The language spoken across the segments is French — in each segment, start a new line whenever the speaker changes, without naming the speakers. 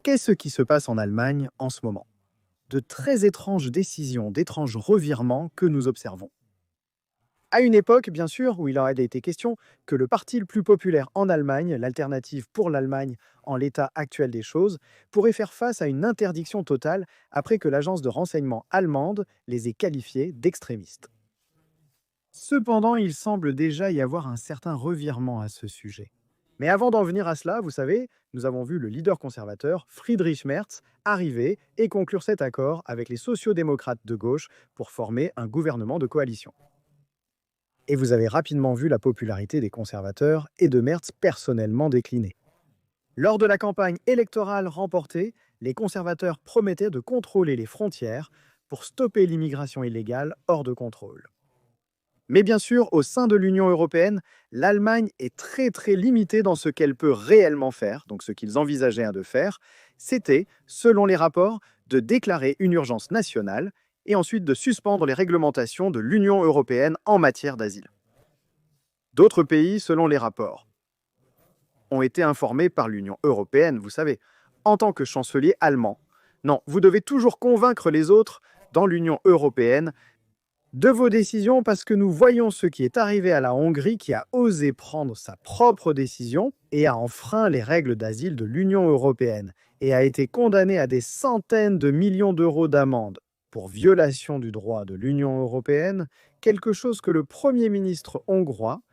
Qu'est-ce qui se passe en Allemagne en ce moment? De très étranges décisions, d'étranges revirements que nous observons. À une époque, bien sûr, où il aurait été question que le parti le plus populaire en Allemagne, l'Alternative pour l'Allemagne en l'état actuel des choses, pourrait faire face à une interdiction totale après que l'agence de renseignement allemande les ait qualifiés d'extrémistes. Cependant, il semble déjà y avoir un certain revirement à ce sujet. Mais avant d'en venir à cela, vous savez, nous avons vu le leader conservateur, Friedrich Merz, arriver et conclure cet accord avec les sociodémocrates de gauche pour former un gouvernement de coalition. Et vous avez rapidement vu la popularité des conservateurs et de Merz personnellement décliner. Lors de la campagne électorale remportée, les conservateurs promettaient de contrôler les frontières pour stopper l'immigration illégale hors de contrôle. Mais bien sûr, au sein de l'Union européenne, l'Allemagne est très limitée dans ce qu'elle peut réellement faire, donc ce qu'ils envisageaient de faire, c'était, selon les rapports, de déclarer une urgence nationale et ensuite de suspendre les réglementations de l'Union européenne en matière d'asile. D'autres pays, selon les rapports, ont été informés par l'Union européenne, vous savez, en tant que chancelier allemand. Non, vous devez toujours convaincre les autres dans l'Union européenne de vos décisions parce que nous voyons ce qui est arrivé à la Hongrie qui a osé prendre sa propre décision et a enfreint les règles d'asile de l'Union européenne et a été condamné à des centaines de millions d'euros d'amende pour violation du droit de l'Union européenne, quelque chose que le Premier ministre hongrois,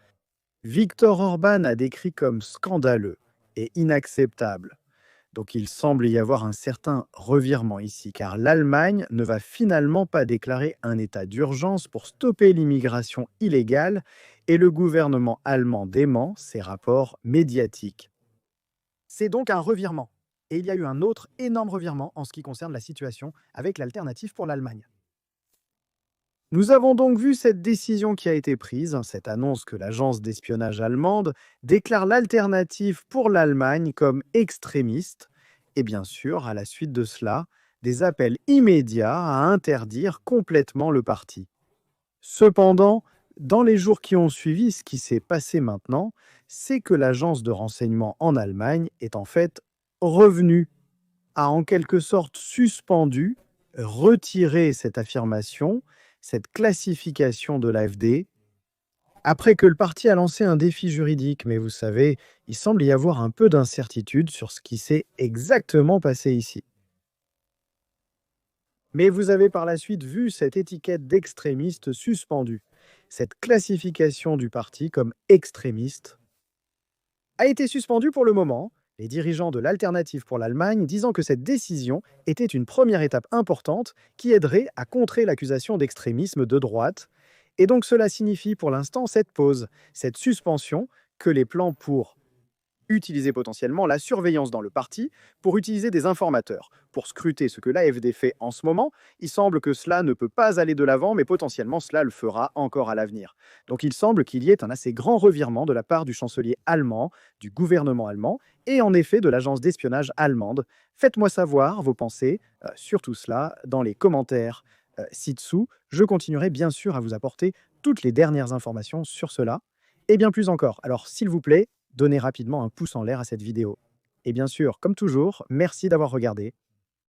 Viktor Orban, a décrit comme scandaleux et inacceptable. Donc il semble y avoir un certain revirement ici, car l'Allemagne ne va finalement pas déclarer un état d'urgence pour stopper l'immigration illégale et le gouvernement allemand dément ces rapports médiatiques. C'est donc un revirement. Et il y a eu un autre énorme revirement en ce qui concerne la situation avec l'Alternative pour l'Allemagne. Nous avons donc vu cette décision qui a été prise, cette annonce que l'agence d'espionnage allemande déclare l'Alternative pour l'Allemagne comme extrémiste, et bien sûr, à la suite de cela, des appels immédiats à interdire complètement le parti. Cependant, dans les jours qui ont suivi, ce qui s'est passé maintenant, c'est que l'agence de renseignement en Allemagne est en fait revenue, a en quelque sorte suspendu, retiré cette affirmation, cette classification de l'AfD, après que le parti a lancé un défi juridique. Mais vous savez, il semble y avoir un peu d'incertitude sur ce qui s'est exactement passé ici. Mais vous avez par la suite vu cette étiquette d'extrémiste suspendue. Cette classification du parti comme extrémiste a été suspendue pour le moment, les dirigeants de l'Alternative pour l'Allemagne disant que cette décision était une première étape importante qui aiderait à contrer l'accusation d'extrémisme de droite. Et donc cela signifie pour l'instant cette pause, cette suspension, que les plans pour utiliser potentiellement la surveillance dans le parti, pour utiliser des informateurs, pour scruter ce que l'AfD fait en ce moment, il semble que cela ne peut pas aller de l'avant, mais potentiellement cela le fera encore à l'avenir. Donc il semble qu'il y ait un assez grand revirement de la part du chancelier allemand, du gouvernement allemand, et en effet de l'agence d'espionnage allemande. Faites-moi savoir vos pensées sur tout cela dans les commentaires ci-dessous. Je continuerai bien sûr à vous apporter toutes les dernières informations sur cela, et bien plus encore. Alors s'il vous plaît, donnez rapidement un pouce en l'air à cette vidéo. Et bien sûr, comme toujours, merci d'avoir regardé.